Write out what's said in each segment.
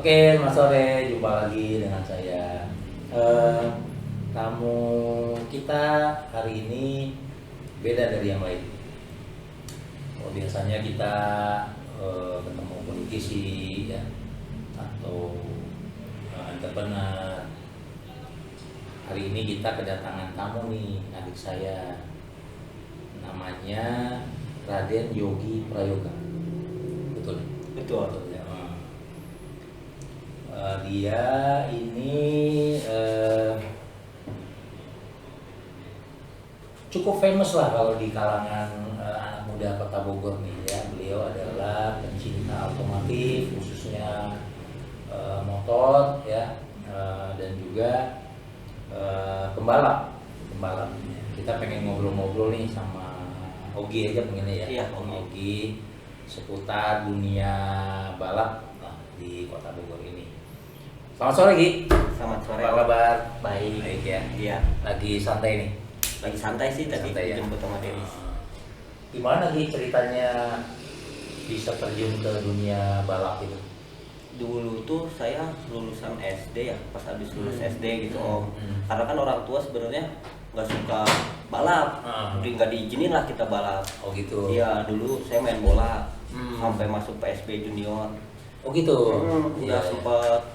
Oke, selamat sore. Jumpa lagi dengan saya. Tamu kita hari ini beda dari yang lain. Biasanya kita ketemu politisi ya, atau entrepreneur. Hari ini kita kedatangan tamu nih, adik saya. Namanya Raden Yogi Prayoga. Betul? Betul. Ya. Dia ini cukup famous lah kalau di kalangan anak muda Kota Bogor nih ya. Beliau adalah pencinta otomotif, khususnya motor ya, dan juga pembalap. Kita pengen ngobrol-ngobrol nih sama Ogi aja pengennya ya. Iya, Ogi seputar dunia balap di Kota Bogor ini. Selamat sore Gi. Selamat sore. Apa kabar? Baik ya. Iya. Lagi santai nih. Lagi santai sih tadi Santai, ya? jemput sama Denis. Gimana Gi ceritanya bisa terjun ke dunia balap itu? Dulu tuh saya lulusan SD ya, pas habis lulus SD gitu Om. Hmm. Karena kan orang tua sebenarnya nggak suka balap, nggak diizinin lah kita balap. Oh gitu. Iya, dulu saya main bola Hmm. sampai masuk PSB Junior. Oh gitu. Udah sempat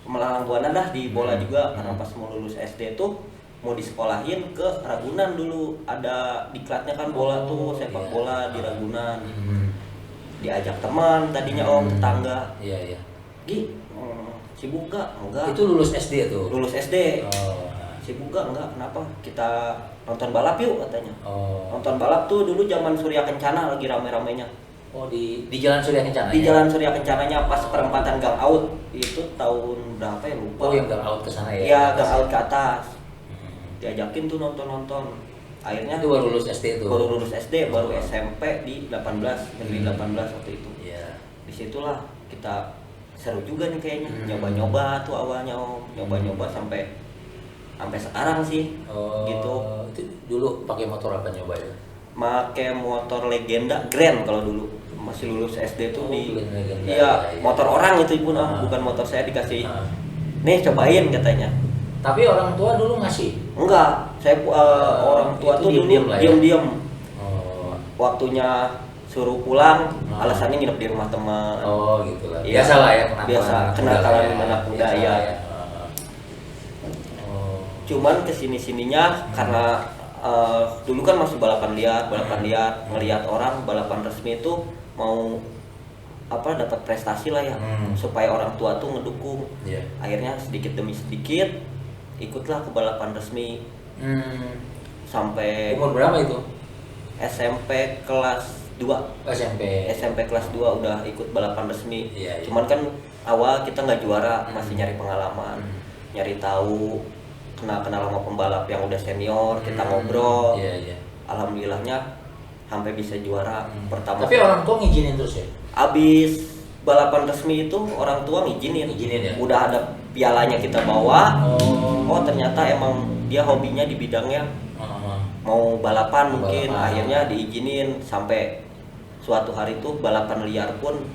melalang buana dah di bola juga, karena pas mau lulus SD tuh mau disekolahin ke Ragunan dulu, ada diklatnya kan bola tuh, sepak bola di Ragunan. Diajak teman tadinya Om, tetangga. Iya. Gi, sibuk gak? Enggak. Itu lulus SD tuh. Lulus SD. Oh. Sibuk gak? Enggak. Kenapa? Kita nonton balap yuk katanya. Oh. Nonton balap tuh dulu zaman Surya Kencana lagi rame-ramenya. Oh di Jalan Surya Kencana. Di ya? Jalan Surya Kencananya pas perempatan Gang Out. Itu tahun berapa ya lupa. Oh yang gang out ke sana ya. Iya, Gang Out ke atas. Diajakin tuh nonton. Akhirnya Itu baru lulus SD tuh. Baru lulus SD, baru SMP di 18, negeri 18 waktu itu. Iya. Disitulah kita seru juga nih kayaknya, nyoba-nyoba tuh awalnya Om, nyoba-nyoba sampai sekarang sih. Oh, gitu. Itu dulu pakai motor apa nyoba ya? Make motor legenda Grand kalau dulu masih lulus SD tuh di Legenda. iya, Ya. motor orang itu pun bukan motor saya, dikasih nih cobain katanya. Tapi orang tua dulu ngasih. Enggak, saya orang tua itu tuh dulu diem-diem lah ya? diem-diem. Oh. Waktunya suruh pulang, alasannya nginep di rumah teman. Oh gitu lah. Iya. Biasa lah ya kenapa? Biasa, kenakalan anak muda Biasa ya. lah Oh. Cuman kesini-sininya karena dulu kan masih balapan liar, ngelihat orang balapan resmi itu mau dapat prestasi lah ya, supaya orang tua tuh ngedukung. Iya. Akhirnya sedikit demi sedikit ikutlah ke balapan resmi sampai Umur berapa itu? SMP kelas 2. SMP kelas 2 udah ikut balapan resmi. Iya. Cuman kan awal kita nggak juara, masih nyari pengalaman, nyari tahu, kenal sama pembalap yang udah senior, kita ngobrol. Iya. Alhamdulillahnya sampai bisa juara pertama. Tapi orang tua ngizinin terus ya? Abis balapan resmi itu orang tua ngizinin Ya? Udah ada pialanya kita bawa. Oh. Ternyata emang dia hobinya di bidangnya mau balapan mungkin. Akhirnya diizinin, sampai suatu hari tuh balapan liar pun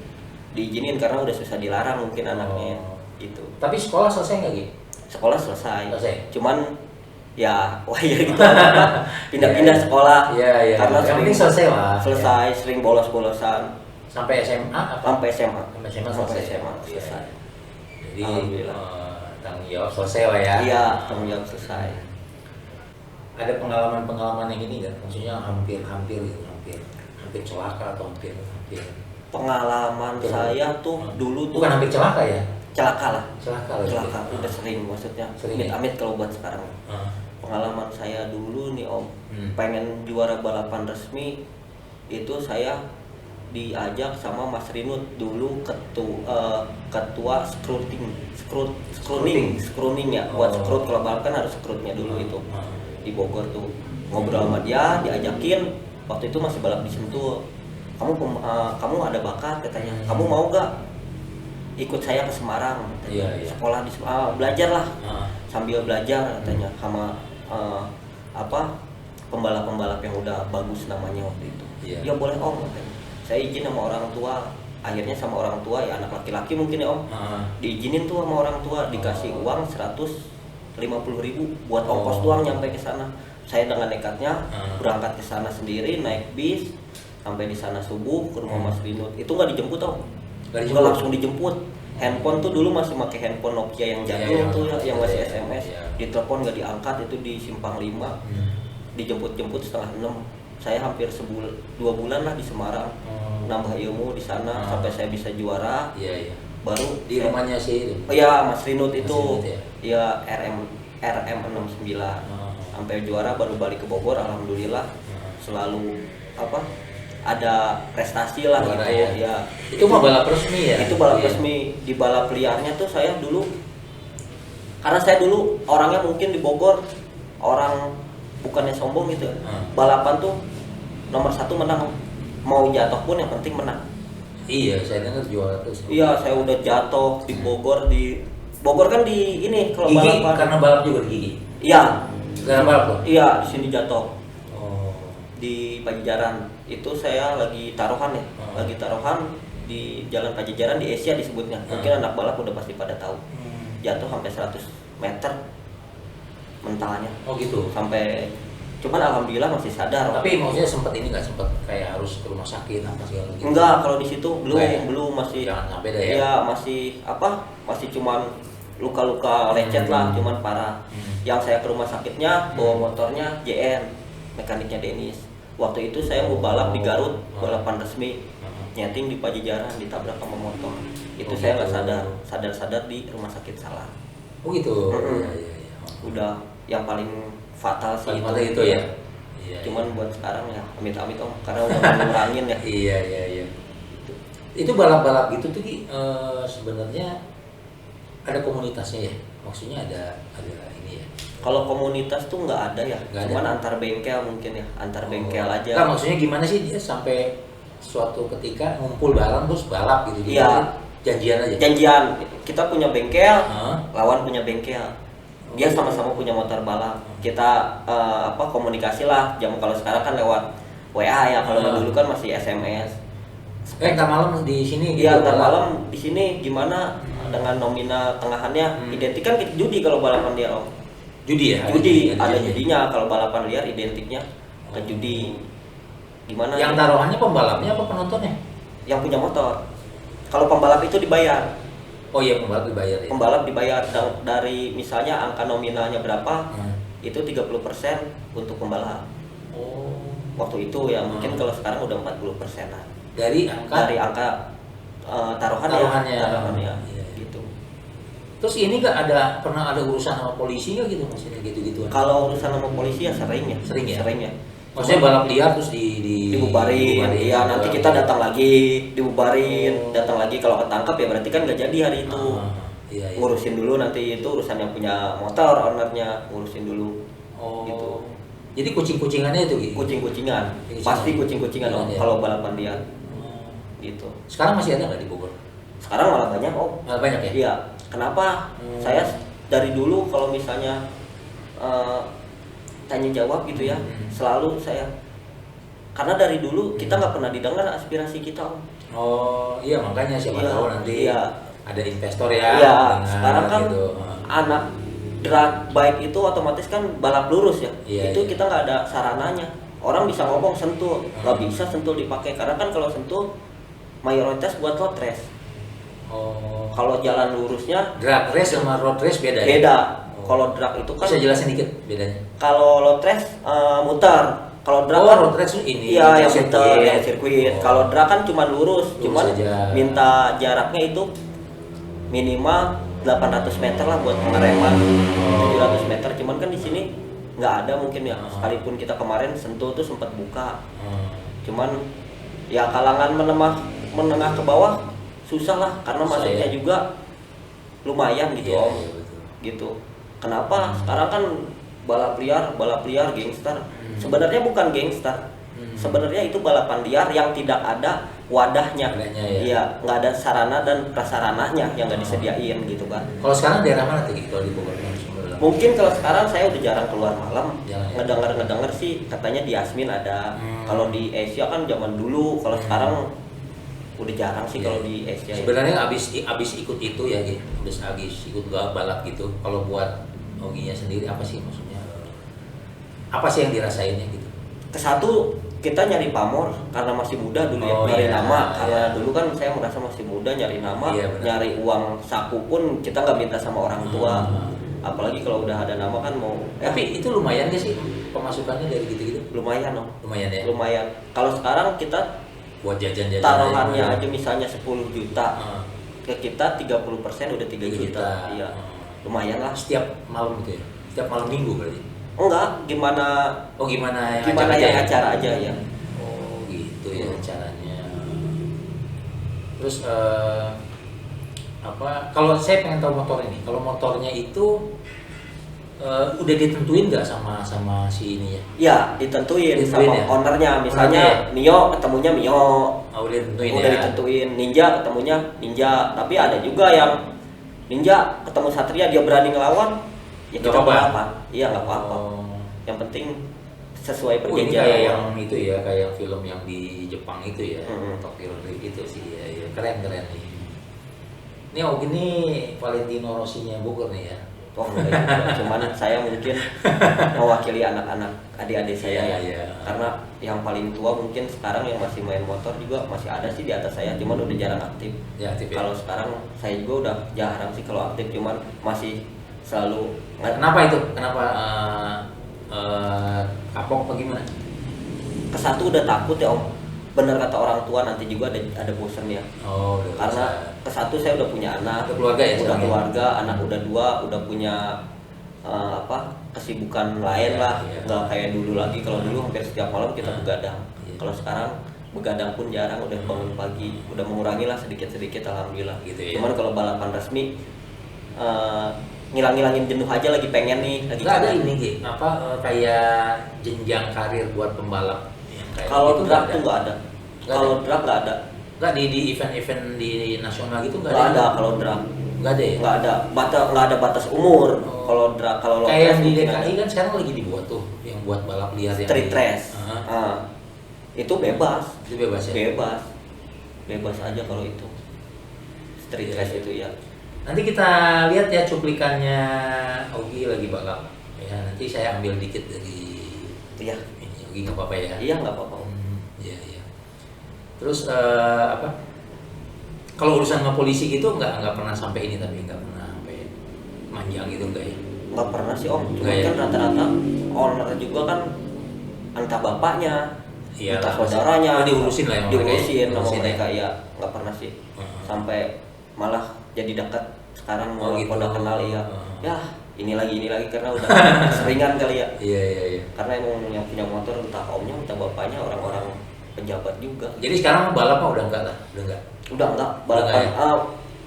diizinin karena udah susah dilarang mungkin anaknya gitu. Tapi sekolah selesai nggak gitu? Sekolah selesai. Cuman ya gitu. Pindah-pindah sekolah. Iya. Karena yang penting selesai lah. Selesai, sering bolos-bolosan. Sampai SMA apa? Sampai SMA. Sampai SMA selesai. Jadi Alhamdulillah. tanggung jawab selesai lah ya. Iya, tanggung jawab selesai. Ada pengalaman yang ini nggak? Maksudnya hampir celaka atau hampir Pengalaman saya tuh dulu tuh bukan hampir celaka ya? celaka. Celaka. Udah sering, maksudnya Sering. amit kalau buat sekarang. Pengalaman saya dulu nih Om, pengen juara balapan resmi itu saya diajak sama Mas Rinut dulu, ketua screening ya. Buat scrut, kalau balap kan harus scrutnya dulu itu di Bogor tuh. Ngobrol sama dia, diajakin, waktu itu masih balap di Sentul. Kamu ada bakat katanya, kamu mau gak ikut saya ke Semarang? Iya. Sekolah di belajar lah, sambil belajar katanya sama pembalap-pembalap yang udah bagus namanya waktu itu. Iya. Ya boleh Om katanya. Saya izin sama orang tua akhirnya sama orang tua ya, anak laki-laki mungkin ya Om, diizinin tuh sama orang tua, dikasih uang 150.000 buat ongkos doang nyampe ke sana. Saya dengan nekatnya berangkat ke sana sendiri, naik bis sampai di sana subuh ke rumah Mas Rinut. Itu nggak dijemput Om, nggak langsung dijemput. Handphone tuh dulu masih pakai handphone Nokia yang jadul tuh ya, yang masih SMS. Ditelepon nggak diangkat, itu di Simpang 5. Dijemput-jemput setengah 6. Saya hampir 2 bulan lah di Semarang, nambah ilmu di sana sampai saya bisa juara. Baru di rumahnya sih itu. Iya, Mas Rinut itu. Ya? Ya RM69. Sampai juara baru balik ke Bogor, alhamdulillah. Selalu ada prestasi lah juara gitu ya. Itu mah balap resmi ya. Itu balap resmi. Di balap liarnya tuh saya dulu, karena saya dulu orangnya mungkin di Bogor orang bukannya sombong gitu ya. Balapan tuh nomor 1 menang, mau jatuh pun yang penting menang. Iya, saya dengar juara terus. Iya, saya udah jatuh di Bogor. Di Bogor kan di ini kalau Gigi, balapan karena balap juga di Gigi. iya, Karena balap loh. iya, di sini jatuh. Di Pajajaran itu saya lagi taruhan ya, lagi taruhan di Jalan Pajajaran di Asia disebutnya. Mungkin anak balap udah pasti pada tahu. Jatuh sampai 100 meter mentalnya. Oh gitu. Sampai, cuman alhamdulillah masih sadar. Tapi maksudnya sempat kayak harus ke rumah sakit apa segala gitu. Enggak, kalau di situ belum, ya? masih. Jangan sampai dah ya. Iya, masih cuman luka-luka lecet lah, cuman parah. Yang saya ke rumah sakitnya bawa motornya JN, mekaniknya Denis. Waktu itu saya mau balap di Garut, balapan resmi, nyeting di Pajajaran, ditabrak sama motor. Itu saya nggak sadar di rumah sakit salah. Oh gitu. Iya. Udah yang paling fatal sih paling fatal itu ya. Cuman buat sekarang ya amit-amit Om, karena udah ngurangin ya. Iya. Itu balap-balap gitu tuh sebenarnya ada komunitasnya ya. Maksudnya ada ini ya. Kalau komunitas tuh nggak ada ya, cuman antar bengkel mungkin ya, antar bengkel aja. Nah, maksudnya gimana sih dia sampai suatu ketika ngumpul bareng terus balap gitu? Iya. Janjian aja. Janjian. Kita punya bengkel, lawan punya bengkel. Dia sama-sama punya motor balap. Kita komunikasi lah. Kalau sekarang kan lewat WA ya. Kalau dulu kan masih SMS. Ntar malam di sini. Iya, ntar malam di sini gimana dengan nomina tengahannya? Identik kan judi kalau balapan dia Om. Judi ya? Judi, ada judinya. Kalau balapan liar identiknya ke judi. Gimana? Yang taruhannya pembalapnya apa penontonnya? Yang punya motor. Kalau pembalap itu dibayar. Oh iya, pembalap dibayar ya? Pembalap dibayar dari misalnya angka nominalnya berapa, itu 30% untuk pembalap. Oh. Waktu itu ya, mungkin kalau sekarang udah 40%-an. Dari angka taruhannya. Iya. Gitu. Terus ini pernah ada urusan sama polisi nggak gitu, maksudnya gitu-gituan? Kalau urusan sama polisi ya sering ya. Maksudnya balap liar terus dibubarin. Iya, nanti kita datang lagi, dibubarin, datang lagi. Kalau ketangkap ya berarti kan nggak jadi hari itu. Iya. Ngurusin dulu, nanti itu urusan yang punya motor, ownernya ngurusin dulu. Gitu. Jadi kucing-kucingannya itu gitu? Kucing-kucingan, pasti kucing-kucingan Om, kalau balapan liar. Gitu. Sekarang masih ada nggak di Bogor? Sekarang malah banyak Om. Malah banyak ya? Iya. Kenapa? Saya dari dulu kalau misalnya tanya jawab gitu ya, selalu saya, karena dari dulu kita nggak pernah didengar aspirasi kita Om. Oh iya, makanya siapa tahu nanti ada investor ya. Iya. Sekarang kan gitu. anak drag bike itu otomatis kan balap lurus ya. Iya, itu kita nggak ada sarananya. Orang bisa ngomong sentul, nggak bisa sentul dipakai karena kan kalau sentul mayoritas buat road race. Kalau jalan lurusnya drag race sama road race beda. Beda. Kalau drag itu kan bisa jelasin dikit bedanya. Kalau road race muter. Kalau drag kan road race ini. Iya, yang muter, yang sirkuit. Kalau drag kan cuma lurus cuman aja. Minta jaraknya itu minimal 800 meter lah buat pengereman. 700 meter. Cuman kan di sini nggak ada mungkin ya. Sekalipun kita kemarin Sentul tuh sempat buka. Cuman ya kalangan menengah ke bawah susah lah karena masuknya juga lumayan gitu Om. Gitu. Kenapa? Sekarang kan balap liar gangster. Sebenarnya bukan gangster. Sebenarnya itu balapan liar yang tidak ada wadahnya. Iya, nggak ada sarana dan prasarananya yang nggak disediain gitu kan. Kalau sekarang daerah mana tuh kalau di Bogor? Mungkin kalau sekarang saya udah jarang keluar malam. Ngedenger sih katanya di Asmin ada. Kalau di Asia kan zaman dulu. Kalau sekarang udah jarang sih kalau di Asia ya. Sebenarnya abis ikut itu ya, gitu. Abis ikut balap gitu. Kalau buat Oginya sendiri apa sih maksudnya? Apa sih yang dirasainnya gitu? Kesatu kita nyari pamor karena masih muda dulu ya, nyari nama karena dulu kan saya merasa masih muda, nyari nama, nyari uang saku pun kita nggak minta sama orang tua. Apalagi kalau udah ada nama kan mau. Tapi itu lumayan gak sih pemasukannya dari gitu-gitu? Lumayan dong. Lumayan ya. Lumayan. Kalau sekarang kita buat jajan-jajan taruhannya aja misalnya 10 juta. Ke kita 30% udah 3 juta. Iya. Lumayan lah. Setiap malam gitu ya. Setiap malam minggu berarti. Enggak, gimana yang acara aja ya. Oh, gitu ya caranya. Terus kalau saya pengen tahu motor ini. Kalau motornya itu udah ditentuin nggak sama si ini ya? Iya, ditentuin sama ya? Ownernya. Misalnya Mio ketemunya Mio. Oh, udah ditentuin. Ninja ketemunya Ninja. Tapi ada juga yang Ninja ketemu Satria dia berani ngelawan, ya kita apa? Iya nggak apa-apa. Yang penting sesuai perjanjian. Kayak yang itu ya, kayak film yang di Jepang itu ya, Tokyo Drift itu sih ya, keren nih. Ini gini Valentino Rossi-nya Bogor nih ya. Oh enggak, cuman saya mungkin mewakili anak-anak adik-adik saya ya. Karena yang paling tua mungkin sekarang yang masih main motor juga masih ada sih di atas saya, cuman udah jarang aktif. Kalau sekarang saya juga udah jarang sih kalau aktif, cuman masih selalu. Kenapa itu? Kenapa kapok apa gimana? Kesatu udah takut ya Om. Bener kata orang tua nanti juga ada bosan ya. Karena kesatu saya udah punya anak, udah keluarga, anak udah 2, udah punya kesibukan lain lah. Nggak kayak dulu lagi. Kalau dulu hampir setiap malam kita begadang. Kalau sekarang begadang pun jarang, udah bangun pagi, udah mengurangi lah sedikit-sedikit alhamdulillah. Gitu ya. Cuman kalau balapan resmi ngilang-ngilangin jenuh aja, lagi pengen nih. Nggak ada ini gitu, kayak jenjang karir buat pembalap. Kalau drag tuh nggak ada. Kalau drag nggak ada. Nggak di event-event di nasional gitu nggak ada. Kalau drag nggak ada ya. Nggak ada batas umur. Kalau drag kayak yang di DKI kan sekarang lagi dibuat tuh yang buat balap liar street race. Itu bebas. Itu bebas ya. Bebas aja kalau itu street race itu ya. Nanti kita lihat ya cuplikannya Ogi lagi balap. Ya nanti saya ambil dikit dari. Iya. Ogi nggak apa-apa ya? Iya nggak apa-apa. Iya. Terus kalau urusan sama polisi gitu nggak pernah sampai ini, tapi nggak pernah sampai manjang gitu enggak ya? Nggak pernah sih Om. Cuma kan rata-rata owner juga kan entah bapaknya, entah saudaranya, diurusin lah sama mereka ya. Nggak pernah sih. Sampai malah jadi dekat sekarang walaupun udah kenal ya. Ya ini lagi karena udah seringan kali ya. Iya. Karena emang yang punya motor entah omnya entah bapaknya orang-orang pejabat juga. Jadi sekarang balap mah udah enggak lah, udah enggak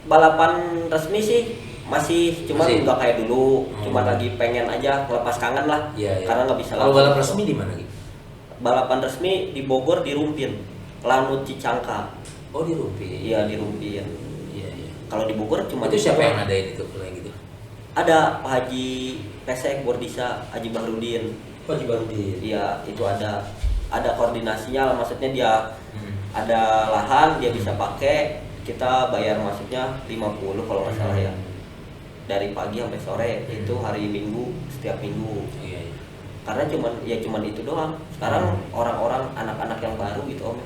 balapan resmi sih masih, cuma enggak kayak dulu. Cuma lagi pengen aja ngelepas kangen lah. Karena nggak bisa. Kalau balap resmi di mana gitu? Balapan resmi di Bogor di Rumpin, Lanut Cicangka. Oh di Rumpin. Iya di Rumpin. Iya. Kalau di Bogor cuma itu siapa yang ngadain itu kalau yang gitu? Ada Pak Haji Pesek Bordisa, Haji Bahrudin. Haji Bahrudin. Iya, itu ada koordinasinya, maksudnya dia ada lahan dia bisa pakai, kita bayar masuknya 50 kalau nggak salah ya. Dari pagi sampai sore, itu hari Minggu, setiap minggu. Iya. Karena cuman itu doang. Sekarang orang-orang anak-anak yang baru gitu Om.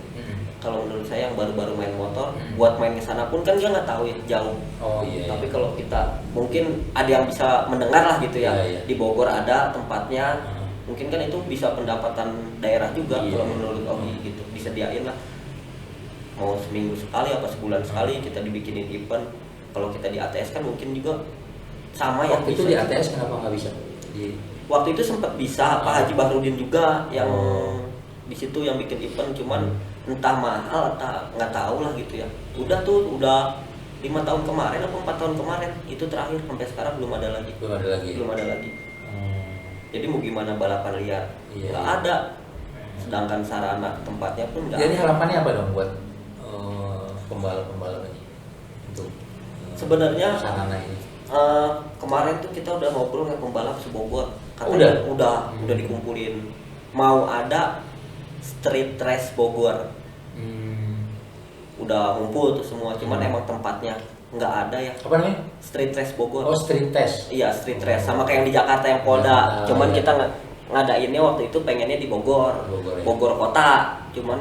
Kalau menurut saya yang baru-baru main motor, buat main ke sana pun kan dia nggak tahu ya jauh. Tapi kalau kita mungkin ada yang bisa mendengar lah gitu ya. Di Bogor ada tempatnya, mungkin kan itu bisa pendapatan daerah juga. Kalau menurut Ogi gitu, disediain lah. Mau seminggu sekali apa sebulan sekali kita dibikinin event. Kalau kita di ATS kan mungkin juga sama ya. Waktu itu di ATS kenapa nggak bisa? Waktu itu sempat bisa, Pak Haji Bahrudin juga yang di situ yang bikin event, cuman entah mahal entah nggak tahu lah gitu ya. Udah 5 tahun kemarin atau 4 tahun kemarin itu terakhir, sampai sekarang belum ada lagi. Jadi mau gimana balapan liar nggak ada. Sedangkan sarana tempatnya pun nggak. Jadi harapannya apa dong buat pembalap ini untuk sebenarnya sarana ini? Kemarin tuh kita udah ngobrol dengan pembalap sebogor, katanya udah dikumpulin mau ada street race Bogor. udah ngumpul tuh semua, cuman emang tempatnya nggak ada ya. Apa namanya? Street race Bogor. Oh, street test. Iya, street race sama kayak yang di Jakarta yang Polda. Cuman iya. kita ngadainnya waktu itu pengennya di Bogor. Bogor, ya. Bogor kota. Cuman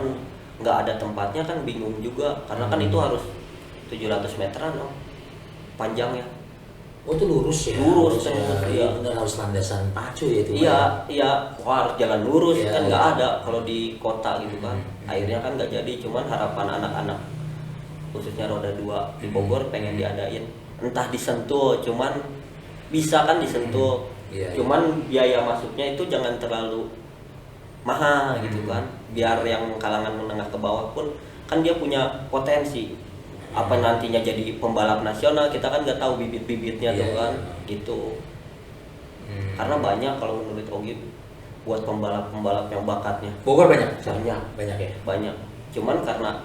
nggak ada tempatnya kan, bingung juga karena kan itu harus 700 meteran loh panjangnya. Oh, itu lurus ya? Lurus ya. kan, Iya, iya. benar harus landasan pacu ya itu. Iya, wah harus jalan lurus Iya, kan iya. nggak ada kalau di kota gitu kan. Akhirnya kan nggak jadi, cuman harapan anak-anak khususnya roda 2 di Bogor pengen diadain. Entah disentul, cuman bisa kan disentul. Iya, iya. Cuman biaya masuknya itu jangan terlalu mahal gitu kan. Biar yang kalangan menengah ke bawah pun kan dia punya potensi. Apa nantinya jadi pembalap nasional, kita kan nggak tahu bibit-bibitnya Iya, tuh kan, iya. gitu. Karena banyak kalau menurut Ogi buat pembalap-pembalap yang bakatnya Bogor banyak? banyak ya? banyak. Cuman karena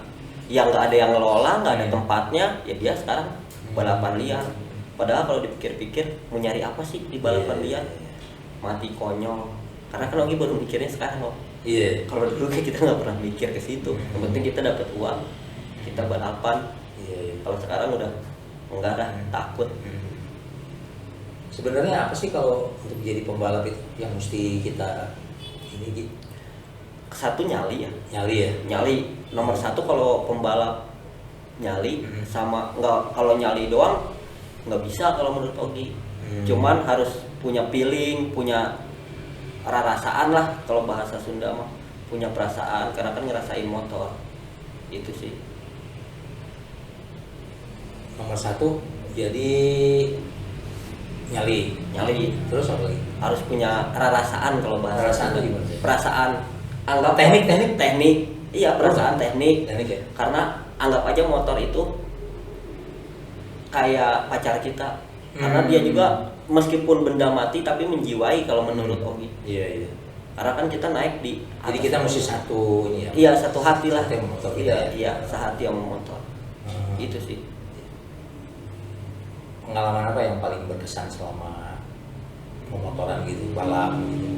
yang nggak ada yang ngelola, nggak ada tempatnya, ya dia sekarang balapan liar. Padahal kalau dipikir-pikir mau nyari apa sih di balapan liar? Mati konyol. Karena kan Ogi baru mikirnya sekarang loh. Iya. Kalau dulu kan kita nggak pernah mikir ke situ. Yang penting kita dapat uang, kita balapan. Iya. Kalau sekarang udah enggak dah, takut. Sebenarnya apa sih kalau untuk jadi pembalap itu yang mesti kita ini gitu? Satu nyali ya. Nyali ya? Nyali nomor satu kalau pembalap nyali sama nggak, kalau nyali doang nggak bisa kalau menurut Ogi. Cuman harus punya feeling, punya rarasaan lah kalau bahasa Sunda mah, punya perasaan karena kan ngerasain motor itu sih. Nomor satu jadi nyali. Terus apa lagi? Harus punya rarasaan kalau bahasa Rarasaan Sunda. itu gimana sih? Perasaan, anggap Teknik. Iya, perasaan teknik. Teknik ya? Karena anggap aja motor itu kayak pacar kita. Karena dia juga meskipun benda mati tapi menjiwai kalau menurut Ogi. Iya. Karena kan kita naik di Jadi atas kita motor. mesti satu ini ya. Iya, satu hati lah. Satu sama motor kita Iya, ya? iya, sehati sama motor. Itu sih. Pengalaman apa yang paling berkesan selama pemotoran gitu, balap gitu?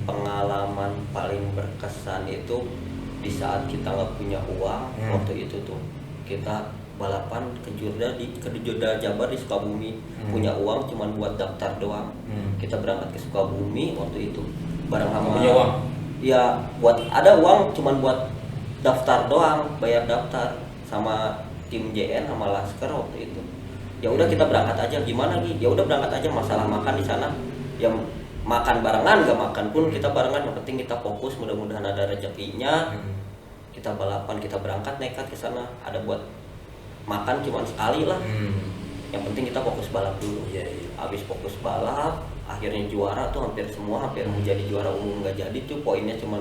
Pengalaman paling berkesan itu di saat kita nggak punya uang. Waktu itu tuh kita balapan ke Jurda Jabar di Sukabumi. Punya uang cuman buat daftar doang. Kita berangkat ke Sukabumi waktu itu bareng sama punya uang? Iya, buat ada uang cuman buat daftar doang, bayar daftar sama tim JN sama Lasker waktu itu. Ya udah kita berangkat aja, gimana Gi? Ya udah berangkat aja, masalah makan di sana. Yang makan barengan, gak makan pun kita barengan, yang penting kita fokus, mudah-mudahan ada rezekinya. Kita balapan, kita berangkat nekat ke sana, ada buat makan cuma sekali lah. Yang penting kita fokus balap dulu. Habis fokus balap, akhirnya juara tuh hampir semua, hampir mau jadi juara umum nggak jadi tuh, poinnya cuma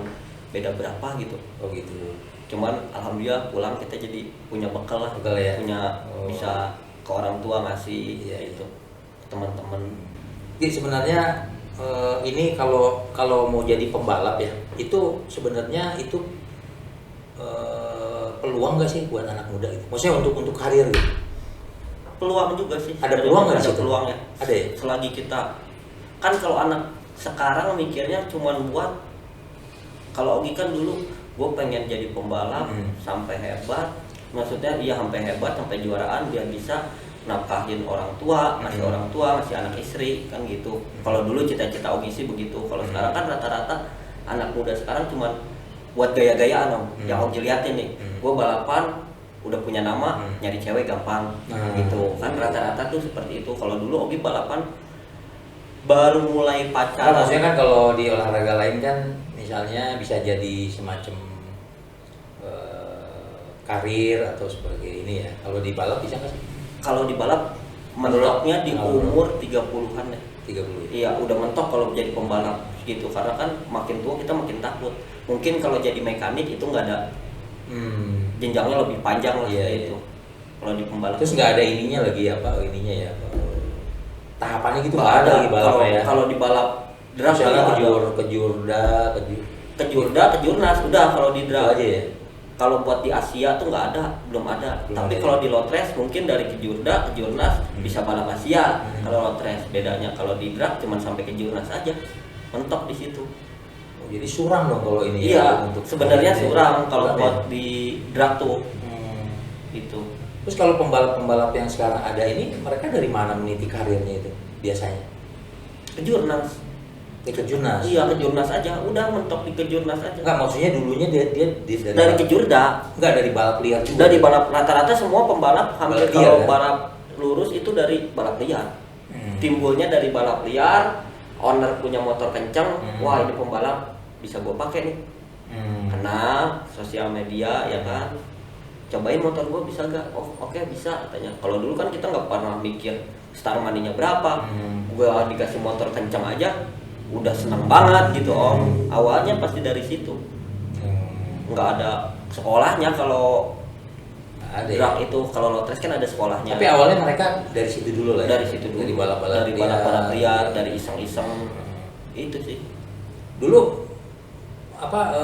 beda berapa gitu. Oh gitu. Cuman alhamdulillah pulang kita jadi punya bekal lah, ya? punya bisa ke orang tua ngasih itu ke teman-teman. Jadi sebenarnya ini kalau mau jadi pembalap ya, itu sebenarnya itu peluang nggak sih buat anak muda itu? Maksudnya untuk karir gitu? Peluang juga sih. Ada peluang nggak? Ada peluang ya. Ada ya? Selagi kita kan, kalau anak sekarang mikirnya cuman buat, kalau Ogi kan dulu gue pengen jadi pembalap sampai hebat, maksudnya iya sampai hebat, sampai juaraan biar bisa nafkahin orang tua, ngasih orang tua, ngasih anak istri kan gitu. Kalau dulu cita-cita Ogi sih begitu. Kalau sekarang kan rata-rata anak muda sekarang cuman buat gaya-gayaan dong. Yang Ogi liatin nih, gue balapan udah punya nama, nyari cewek gampang gitu kan, rata-rata tuh seperti itu. Kalau dulu Ogi balapan baru mulai pacaran. Nah, maksudnya kan kalau di olahraga lain kan misalnya bisa jadi semacam karir atau sebagai ini ya. Kalau di balap bisa nggak sih? Kalau di balap mentoknya di umur 30-an ya. 30. Iya, udah mentok kalau jadi pembalap gitu. Karena kan makin tua kita makin takut. Mungkin kalau jadi mekanik itu nggak ada jenjangnya lebih panjang lah itu. Kalau di pembalap. Terus nggak ada ininya lagi apa ininya ya? Tahapannya gitu nggak ada di balap ya. Kalau di balap drag ke Jurda, ke Jurnas udah. Kalau di drag aja ya. Kalau buat di Asia tuh nggak ada, belum ada. Tapi kalau di Lot Race mungkin dari ke Jurnas bisa balap Asia. Kalau Lot Race bedanya, kalau di drag cuma sampai ke Jurnas aja, mentok di situ. Oh, jadi suram dong kalau ini. Iya, ya, untuk sebenarnya suram kalau buat di drag tuh. Itu. Terus kalau pembalap-pembalap yang sekarang ada ini, mereka dari mana meniti karirnya itu biasanya? Kejurnas. Kejurnas? Iya, kejurnas aja. Udah mentok di kejurnas aja. Enggak, maksudnya dulunya dia dari kejurda. Enggak, dari balap liar juga. Dari balap, rata-rata semua pembalap hampir Balap kalau liar, kan? balap lurus itu dari balap liar. Timbulnya dari balap liar, owner punya motor kencang, wah ini pembalap bisa gue pakai nih. Karena sosial media ya kan, cobain motor gue bisa gak? Oh oke, bisa katanya. Kalau dulu kan kita nggak pernah mikir start money-nya berapa, gue dikasih motor kencang aja udah seneng banget gitu om. Awalnya pasti dari situ, nggak ada sekolahnya kalau ada drag ya? itu. Kalau lotres kan ada sekolahnya. Tapi awalnya mereka dari situ dulu lah ya? Dari situ dulu, dari balap-balap dari balap-balap liar, dari iseng-iseng. Itu sih dulu apa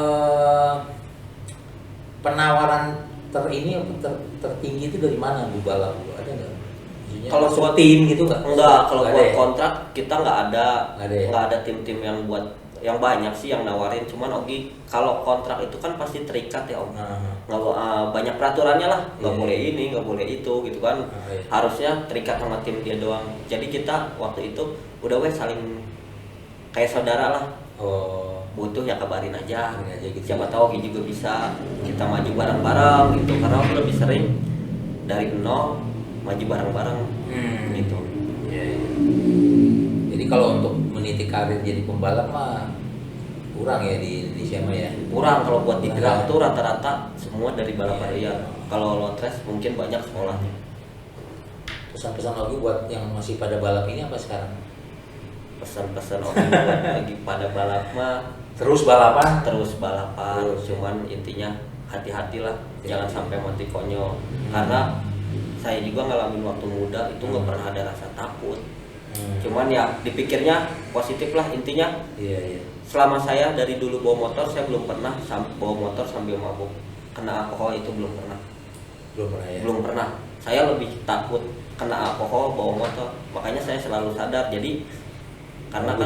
penawaran tertinggi itu dari mana bu balap bu, ada nggak? Maksudnya kalau masuk buat tim gitu nggak? enggak, kalau Nggak buat ada ya? kontrak kita nggak ada. Ya? Nggak ada tim-tim yang buat, yang banyak sih yang nawarin. Cuman Ogi kalau kontrak itu kan pasti terikat ya om. Nggak banyak peraturannya lah, nggak boleh ini, nggak boleh itu gitu kan. Harusnya terikat sama tim dia doang. Jadi kita waktu itu udah saling kayak saudara lah. Butuh ya kabarin aja gitu. Siapa tahu Ogi juga bisa kita maju bareng-bareng gitu, karena aku lebih sering dari nol maju bareng-bareng gitu. Ya. Jadi kalau untuk meniti karir jadi pembalap mah kurang ya di Indonesia mah ya. Kurang. Kalau buat di drag tuh rata-rata semua dari balapan liar. Kalau lotres mungkin banyak sekolahnya. Pesan-pesan Ogi buat yang masih pada balap ini apa sekarang? Pesan-pesan Ogi buat lagi pada balap mah Terus balapan? Terus balapan. Cuman intinya hati-hatilah, jangan sampai mati konyol. Karena saya juga ngalamin waktu muda itu nggak pernah ada rasa takut. Cuman ya dipikirnya positif lah intinya. Iya. Selama saya dari dulu bawa motor, saya belum pernah bawa motor sambil mabuk. Kena alkohol itu belum pernah. Belum pernah. Saya lebih takut kena alkohol bawa motor. Makanya saya selalu sadar. Jadi karena kan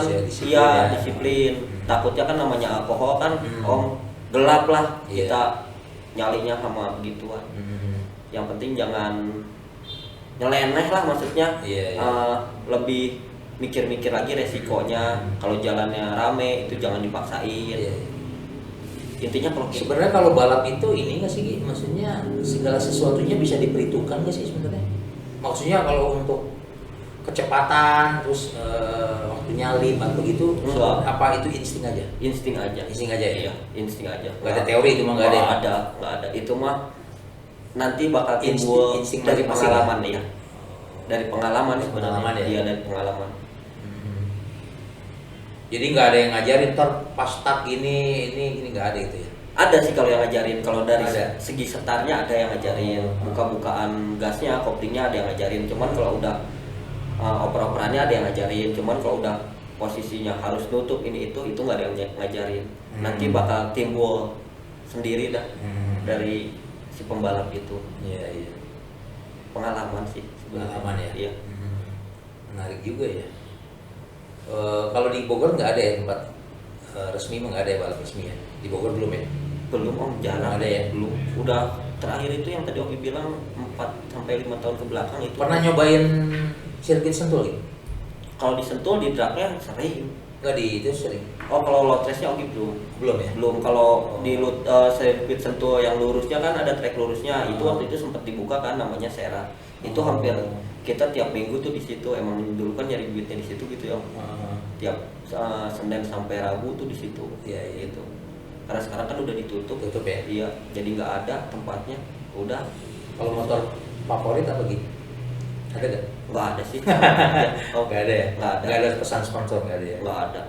disiplin. Takutnya kan namanya alkohol kan om gelap lah, kita nyalinya sama begituan. Yang penting jangan nyeleneh lah, maksudnya lebih mikir-mikir lagi resikonya. Kalau jalannya rame itu jangan dipaksain. Intinya kalau sebenarnya kalau balap itu ini nggak sih, maksudnya segala sesuatunya bisa diperhitungkan nggak sih sebenarnya? Maksudnya kalau untuk kecepatan terus waktu nyalip atau gitu, apa itu insting aja? Insting aja ya? Iya, insting aja. Nggak ada teori itu mah, nggak ada. Itu mah nanti bakal timbul dari pengalaman ya. Dari pengalaman sebenarnya. Iya, dari pengalaman. Jadi nggak ada yang ngajarin pas start ini nggak ada itu ya? Ada sih kalau yang ngajarin. Kalau dari segi setarnya ada yang ngajarin, buka-bukaan gasnya, koplingnya ada yang ngajarin. Cuman kalau udah oper-operannya ada yang ngajarin. Cuman kalau udah posisinya harus nutup ini itu nggak ada yang ngajarin. Nanti bakal timbul sendiri dah dari si pembalap itu. Iya. Pengalaman sih sebenarnya. Pengalaman ya. Iya. Menarik juga ya. Kalau di Bogor nggak ada ya tempat resmi, nggak ada ya balap resmi ya? Di Bogor belum ya? Belum om, jarang. Ada ya? Belum. Udah terakhir itu yang tadi Oki bilang 4-5 tahun ke belakang itu. Pernah nyobain sirkuit Sentul gitu? Kalau di Sentul di dragnya sering. Nggak di itu sering? Oh kalau lotresnya Oki belum. Belum ya? Belum. Kalau di sirkuit Sentul yang lurusnya kan ada trek lurusnya. Itu waktu itu sempat dibuka kan, namanya Sera. Itu hampir kita tiap minggu tuh di situ. Emang dulu kan nyari duitnya di situ gitu ya. Tiap Senin sampai Rabu tuh di situ. Iya. Gitu. Karena sekarang kan udah ditutup. Tutup ya? Iya. Jadi nggak ada tempatnya. Udah. Kalau motor favorit apa gitu? Ada nggak? Nggak ada sih. Nggak ada ya? Nggak ada. Nggak ada pesan sponsor, nggak ada ya? Nggak ada.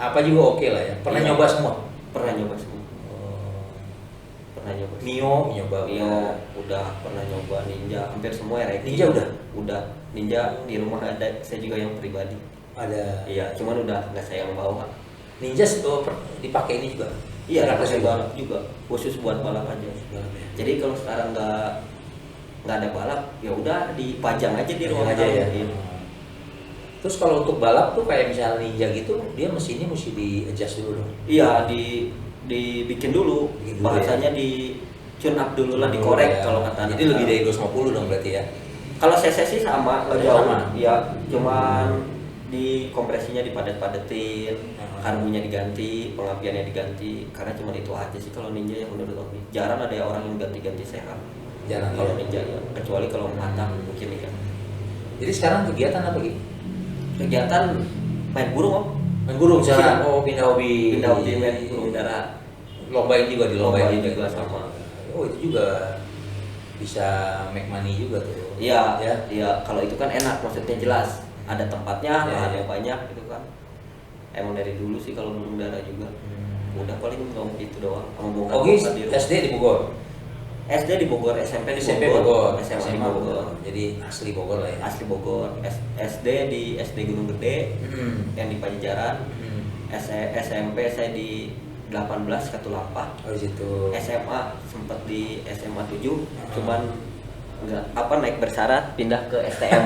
Apa juga oke lah ya? Pernah nyoba semua? Pernah nyoba semua. Pernah nyoba. Mio udah pernah nyoba. Ninja hampir semua ya. Ninja udah. Ninja di rumah ada. Saya juga yang pribadi. Ada. Iya, cuman udah nggak saya yang bawa. Ninja dipakai ini juga? Iya, dipakai balap juga. Khusus buat balap aja. Jadi kalau sekarang nggak ada balap, ya udah dipajang aja di rumah aja ya. Iya. Terus kalau untuk balap tuh kayak misalnya Ninja gitu, dia mesinnya mesti di adjust dulu dong? Iya, dibikin dulu. Bahasanya tune up dulu lah, dikorek ya. kalau kata anak Jadi lebih sekarang. dari 250 dong berarti ya. Kalau CC sih sama, nggak jauh. Sama? Ya, cuman di kompresinya dipadet-padetin, karbunya diganti, pengapiannya diganti, karena cuma itu aja sih kalau Ninja yang menurut Ogi. Jarang ada orang yang ganti-ganti sehat. Jarang Kalau ya. Ninja ya, kecuali kalau matang mungkin ya. Jadi sekarang kegiatan apa gitu? Kegiatan main burung Om. Main burung sekarang. Oh, pindah hobi. Pindah hobi main burung dara. Lombain juga Lombain dilombain juga sama. Oh, itu juga bisa make money juga tuh. Iya, Ya. iya. Kalau itu kan enak, maksudnya jelas. Ada tempatnya, Ya, ada ya. banyak gitu kan. Emang dari dulu sih kalau burung dara juga. Udah paling ngomong gitu doang. Sama bongkar Ogi bongkar di rumah. SD di Bogor. SD di Bogor, SMP di SMP Bogor, Bogor, SMA di SMA Bogor. Jadi asli Bogor lah ya. Asli Bogor. SD di SD Gunung Gede yang di Pajajaran. SMP saya di 18 Katulampa. Oh, di situ. SMA sempat di SMA 7, cuman enggak naik bersyarat pindah ke STM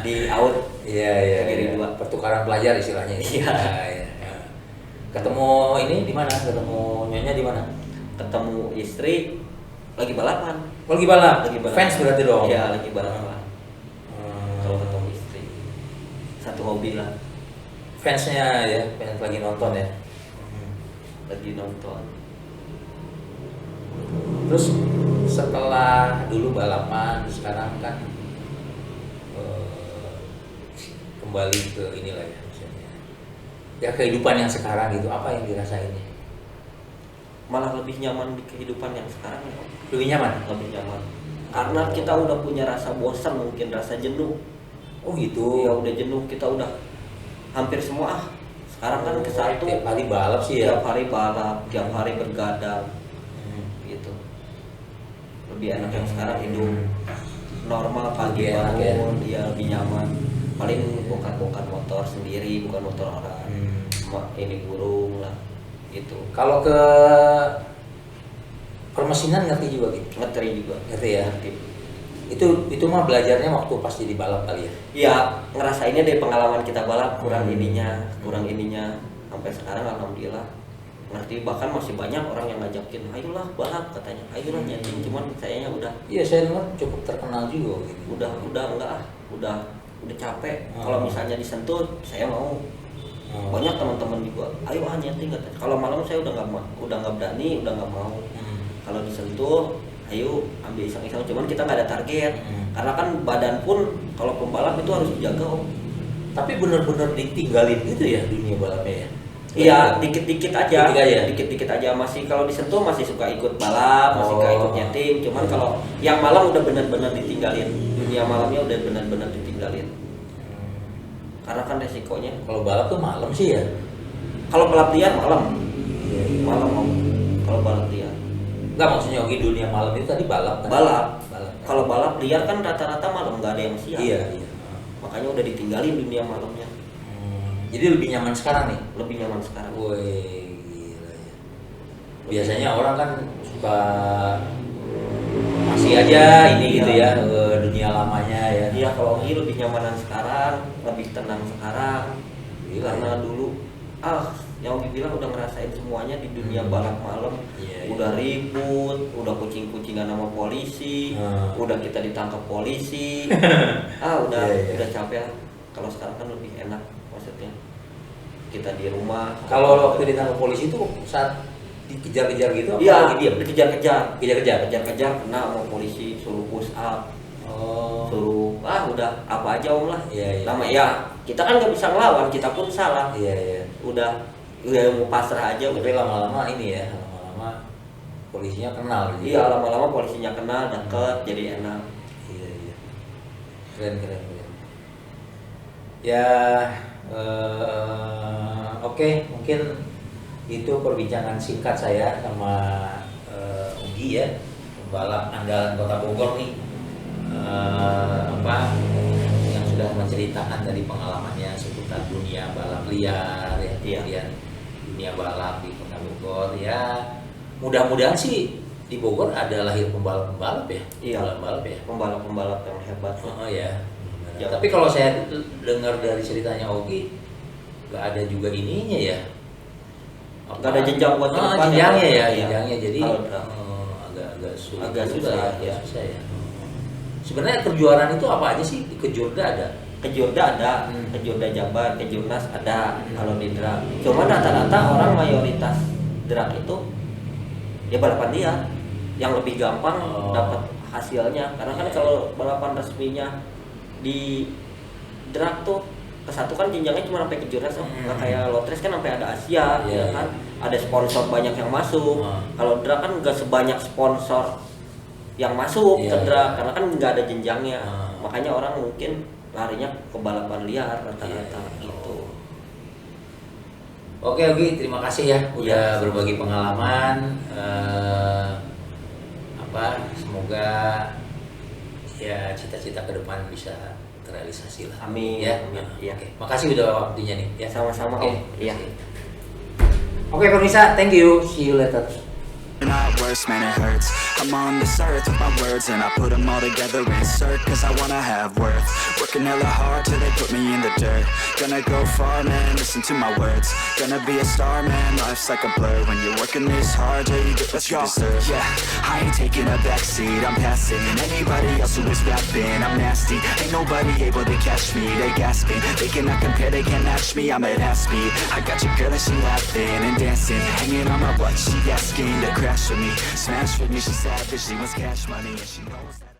di AUD. Iya, iya. Kediri Iya. 2. Pertukaran pelajar istilahnya. Iya. Iya. Ketemu ini di mana? Ketemu nyonya di mana? Ketemu istri lagi balapan. Oh, lagi balap. Lagi balapan. Fans berarti dong. Iya, lagi balapan. Hmm. Kalau ketemu istri. Satu hobi lah, Fansnya ya, fans lagi nonton ya. lagi nonton. Terus setelah dulu balapan, sekarang kan kembali ke inilah ya, maksudnya. Ya kehidupan yang sekarang gitu, apa yang dirasainnya? Malah lebih nyaman di kehidupan yang sekarang ya. Lebih nyaman? Lebih nyaman. Karena kita udah punya rasa bosan, mungkin rasa jenuh. Oh gitu. Ya udah jenuh, kita udah hampir semua. Sekarang kan ke satu tiap hari balap sih ya. tiap hari balap, tiap hari bergadang gitu. Lebih enak yang sekarang hidup normal, pagi Lebih enak, bangun, dia lebih nyaman. Paling bongkar-bongkar motor sendiri, bukan motor orang. Ini burung lah gitu. Kalau ke permesinan ngerti juga gitu? Ngetri juga. Ngerti ya? Ngerti. Itu mah belajarnya waktu pas jadi balap kali ya? Iya, ngerasainnya dari pengalaman kita balap, kurang ininya sampai sekarang alhamdulillah ngerti. Bahkan masih banyak orang yang ngajakin, ayolah balap katanya, ayolah nyeting, cuman sayanya udah Iya, saya dengar cukup terkenal juga gitu. udah enggak ah, udah capek. Kalau misalnya disentuh saya mau. Banyak teman-teman juga, ayo nyeting katanya. Kalau malam saya udah nggak berani, udah nggak mau. Kalau disentuh, ayo ambil iseng-iseng, cuman kita nggak ada target. Karena kan badan pun kalau pembalap itu harus dijaga Om. Tapi bener-bener ditinggalin gitu ya dunia balapnya ya? Iya, dikit-dikit aja. Dikit aja? Dikit-dikit aja. Masih kalau disentuh masih suka ikut balap, masih suka ikut nyeting. Cuman kalau yang malam udah benar-benar ditinggalin. Dunia malamnya udah benar-benar ditinggalin. Karena kan resikonya. Kalau balap tuh malam sih ya? Kalau balap liar malam. Malam Om. Kalau balap liar. Enggak, maksudnya Ogi dunia malam itu tadi balap kan? Balap. Balap. Kalau balap liar kan rata-rata malam, nggak ada yang siang. Iya. Makanya udah ditinggalin dunia malamnya. Jadi lebih nyaman sekarang nih? Lebih nyaman sekarang. Woi, gila ya. Biasanya orang kan suka masih aja ini gitu ya, ke dunia lamanya ya. Iya, kalau ini lebih nyamanan sekarang, lebih tenang sekarang. Gila, Karena ya. dulu yang Ogi bilang udah ngerasain semuanya di dunia balap malam. Iya, Udah ribut, udah kucing-kucingan sama polisi, udah kita ditangkap polisi. Udah Iya. udah capek lah. Kalau sekarang kan lebih enak, maksudnya kita di rumah. Kalau waktu ditangkap polisi itu saat dikejar-kejar gitu, Iya, lagi diam? dikejar-kejar. Kejar-kejar. Kena sama polisi, suruh push up, Oh. suruh udah apa aja Om lah. Iya, iya. Nama ya kita kan nggak bisa ngelawan, kita pun salah. Iya, iya. Udah mau pasrah aja. Tapi lama-lama ini ya, lama-lama polisinya kenal gitu. Iya, lama-lama polisinya kenal, deket, jadi enak. Iya, iya. Keren. Ya, oke, mungkin itu perbincangan singkat saya sama Ugi ya, pembalap andalan Kota Bogor nih. Yang sudah menceritakan dari pengalamannya seputar dunia balap liar ya, kemudian dunia balap di Kota Bogor ya. Mudah-mudahan sih di Bogor ada lahir pembalap-pembalap ya. Iya. Pembalap ya. Pembalap-pembalap yang hebat. Oh ya. Ya. Tapi kalau saya dengar dari ceritanya Ogi, nggak ada juga ininya ya. Nggak ada jenjang buat ke depan jenjangnya ya, Iya. jenjangnya. Jadi Kalau agak sulit. Agak juga susah, agak ya. susah ya. Sebenarnya kejuaraan itu apa aja sih? Di Kejurda ada. Kejurda ada, Hmm. Kejurda Jabar, Kejurnas ada kalau di drag. Cuman rata-rata orang mayoritas drag itu ya balapan liar yang lebih gampang Oh. dapat hasilnya. Karena kan kalau balapan resminya di drag tuh kesatu kan jenjangnya cuma sampai Kejurnas, nggak kayak Lotres kan sampai ada Asia, Iya, ya kan. Ada sponsor banyak yang masuk. Kalau drag kan nggak sebanyak sponsor yang masuk Iya, ke drag iya. karena kan nggak ada jenjangnya. Ah. Makanya orang mungkin larinya ke balapan liar rata-rata Iya. gitu. Oke Ogi, terima kasih ya udah berbagi pengalaman. Semoga ya cita-cita ke depan bisa terrealisasi lah. Amin. Ya. Amin. Iya. Oke. Makasih udah waktunya nih. Ya. Sama-sama, Oke. Om. Iya. Oke pemirsa, thank you. See you later. Not worse, man, it hurts. I'm on this earth with my words, and I put them all together, insert, cause I wanna have worth. Working hella hard till they put me in the dirt. Gonna go far, man, listen to my words. Gonna be a star, man, life's like a blur. When you're working this hard, yeah, you get what you deserve. Yeah, I ain't taking a backseat, I'm passing anybody else who is rapping. I'm nasty, ain't nobody able to catch me. They gasping, they cannot compare, they can't match me. I'm at half speed, I got your girl and she laughing and dancing, hanging on my butt, she asking to crash with me, smash with me. She savage, she wants cash money, and she knows that.